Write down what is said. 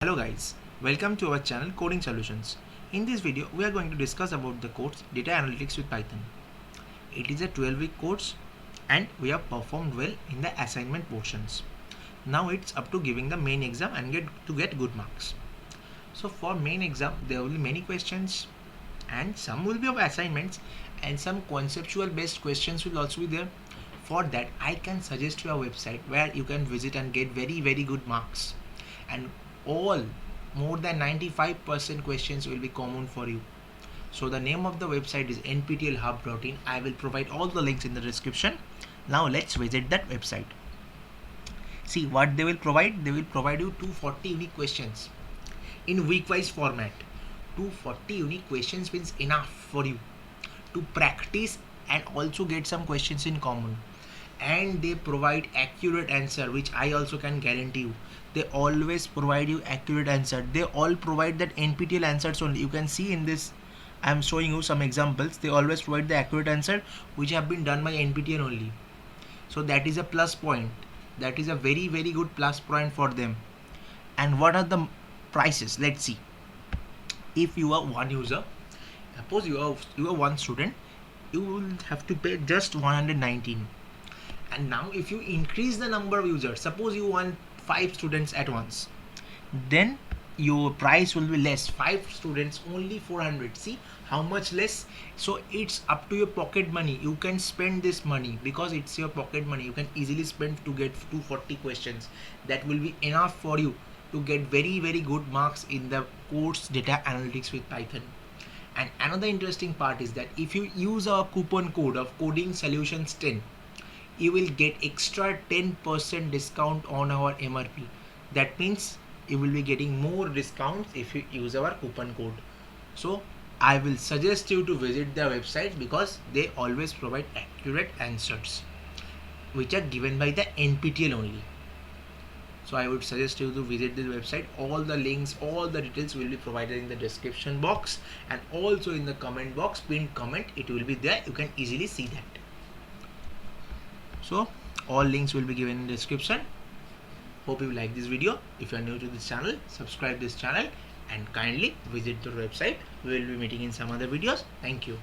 Hello guys, welcome to our channel Coding Solutions. In this video, we are going to discuss about the course Data Analytics with Python. It is a 12-week course and we have performed well in the assignment portions. Now it's up to giving the main exam and get good marks. So for main exam, there will be many questions and some will be of assignments and some conceptual based questions will also be there. For that, I can suggest you a website where you can visit and get very good marks. And all more than 95% questions will be common for you. So the name of the website is nptelhub.in. I will provide all the links in the description. Now let's visit that website. See what they will provide. They will provide you 240 unique questions in week-wise format. 240 unique questions means enough for you to practice and also get some questions in common. And they provide accurate answer, which I also can guarantee you. They always provide you accurate answer. They all provide that NPTEL answers only. You can see in this, I am showing you some examples. They always provide the accurate answer which have been done by NPTEL only. So that is a plus point. That is a very good plus point for them. And what are the prices? Let's see. If you are one user, suppose you are one student, you will have to pay just 119. And now if you increase the number of users, suppose you want 5 students at once, then your price will be less. 5 students only 400. See how much less. So it's up to your pocket money. You can spend this money because it's your pocket money. You can easily spend to get 240 questions. That will be enough for you to get very good marks in the course Data Analytics with Python. And another interesting part is that if you use our coupon code of Coding Solutions 10, you will get extra 10% discount on our MRP. That means you will be getting more discounts if you use our coupon code. So I will suggest you to visit the website because they always provide accurate answers which are given by the NPTEL only. So I would suggest you to visit this website. All the links, all the details will be provided in the description box and also in the comment box, pinned comment, it will be there. You can easily see that. So all links will be given in the description. Hope you like this video. If you are new to this channel, subscribe this channel and kindly visit the website. We will be meeting in some other videos. Thank you.